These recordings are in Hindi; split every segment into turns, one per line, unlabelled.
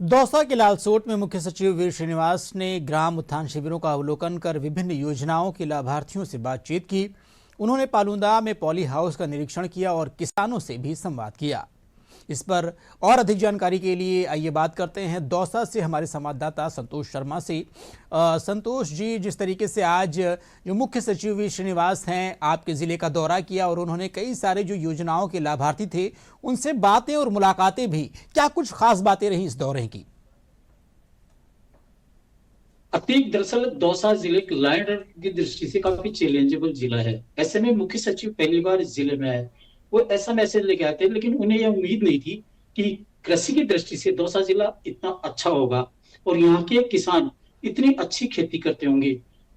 दौसा के लालसोट में मुख्य सचिव वीर श्रीनिवास ने ग्राम उत्थान शिविरों का अवलोकन कर विभिन्न योजनाओं के लाभार्थियों से बातचीत की। उन्होंने पालूदा में पॉली हाउस का निरीक्षण किया और किसानों से भी संवाद किया। इस पर और अधिक जानकारी के लिए आइए बात करते हैं दौसा से हमारे संवाददाता संतोष शर्मा से। संतोष जी, जिस तरीके से आज जो मुख्य सचिव वी श्रीनिवास हैं आपके जिले का दौरा किया और उन्होंने कई सारे जो योजनाओं के लाभार्थी थे उनसे बातें और मुलाकातें भी, क्या कुछ खास बातें रही इस दौरे की?
अतीक दरअसल दौसा जिले क्लाइंट की दृष्टि से काफी चैलेंजेबल जिला है। ऐसे में मुख्य सचिव पहली बार इस जिले में आए, वो ऐसा मैसेज लेके आते हैं, लेकिन उन्हें यह उम्मीद नहीं थी कि कृषि की दृष्टि से दौसा जिला इतना अच्छा होगा और यहाँ के किसान इतनी अच्छी खेती करते होंगे।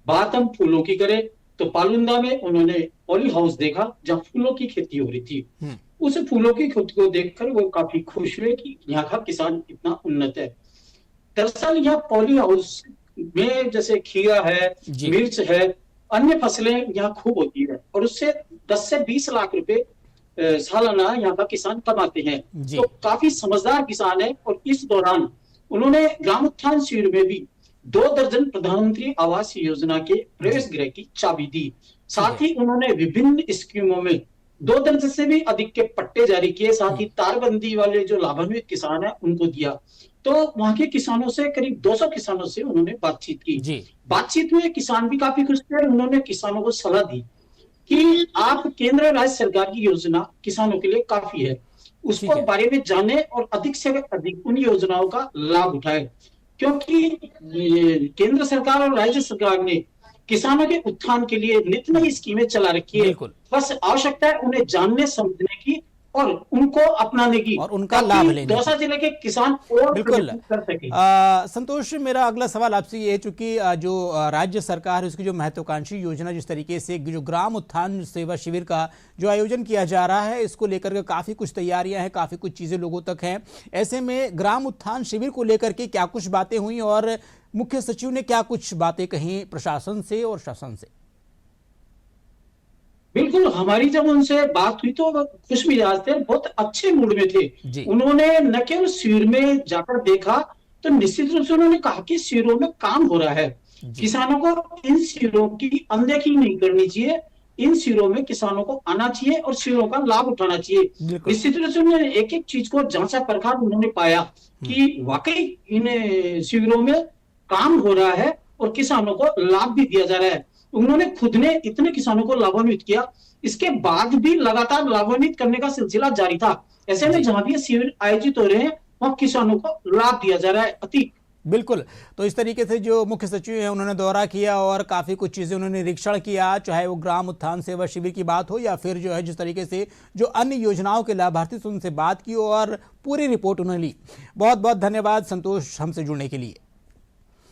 बात हम फूलों की करें तो पालुंदा में उन्होंने पॉली हाउस देखा जहाँ फूलों की खेती हो रही थी। उस फूलों की खेती को देखकर वो काफी खुश हुए कि यहाँ का किसान इतना उन्नत है। दरअसल यहाँ पॉली हाउस में जैसे खीरा है, मिर्च है, अन्य फसलें यहाँ खूब होती है और उससे 10 से 20 लाख रुपए सालाना यहाँ का किसान कमाते हैं। तो काफी समझदार किसान है और इस दौरान उन्होंने ग्राम उत्थान शिविर में भी 2 दर्जन प्रधानमंत्री आवास योजना के प्रवेश गृह की चाबी दी। साथ ही उन्होंने विभिन्न स्कीमों में 2 दर्जन से भी अधिक के पट्टे जारी किए। साथ ही तारबंदी वाले जो लाभान्वित किसान है उनको दिया। तो वहां के किसानों से करीब 200 किसानों से उन्होंने बातचीत की। बातचीत में किसान भी काफी खुश थे। उन्होंने किसानों को सलाह दी कि आप केंद्र और राज्य सरकार की योजना किसानों के लिए काफी है, उसको बारे में जाने और अधिक से अधिक उन योजनाओं का लाभ उठाए, क्योंकि केंद्र सरकार और राज्य सरकार ने किसानों के उत्थान के लिए नित नई स्कीमें चला रखी है। बस आवश्यकता है उन्हें जानने समझने की और उनको अपनाने की
और उनका लाभ लेने की।
दौसा जिले के किसान और
बिल्कुल
कर सके।
संतोष, मेरा अगला सवाल आपसे ये है, चूंकि जो राज्य सरकार है उसकी जो महत्वाकांक्षी योजना जिस तरीके से जो ग्राम उत्थान सेवा शिविर का जो आयोजन किया जा रहा है, इसको लेकर के काफी कुछ तैयारियां हैं, काफी कुछ चीजें लोगों तक हैं। ऐसे में ग्राम उत्थान शिविर को लेकर के क्या कुछ बातें हुई और मुख्य सचिव ने क्या कुछ बातें कही प्रशासन से और शासन से?
बिल्कुल, हमारी जब उनसे बात हुई तो वो खुश मिजाज थे, बहुत अच्छे मूड में थे। उन्होंने न केवल शिविर में जाकर देखा, तो निश्चित रूप से उन्होंने कहा कि शिविरों में काम हो रहा है। किसानों को इन शिविरों की अनदेखी नहीं करनी चाहिए, इन शिविरों में किसानों को आना चाहिए और शिविरों का लाभ उठाना चाहिए। निश्चित रूप से उन्होंने एक एक चीज को जांचा परखा, उन्होंने पाया कि वाकई इन शिविरों में काम हो रहा है और किसानों को लाभ भी दिया जा रहा है। उन्होंने खुद ने इतने किसानों को लाभान्वित किया, इसके बाद भी लगातार लाभान्वित करने का सिलसिला जारी था। ऐसे में जहां भी शिविर आयोजित हो रहे हैं वहां किसानों को लाभ दिया जा रहा है। अतीक
बिल्कुल, तो इस तरीके से जो मुख्य सचिव हैं उन्होंने दौरा किया और काफी कुछ चीजें उन्होंने निरीक्षण किया, चाहे वो ग्राम उत्थान सेवा शिविर की बात हो या फिर जो है जिस तरीके से जो अन्य योजनाओं के लाभार्थी से उनसे बात की और पूरी रिपोर्ट उन्होंने ली। बहुत बहुत धन्यवाद संतोष हमसे जुड़ने के लिए।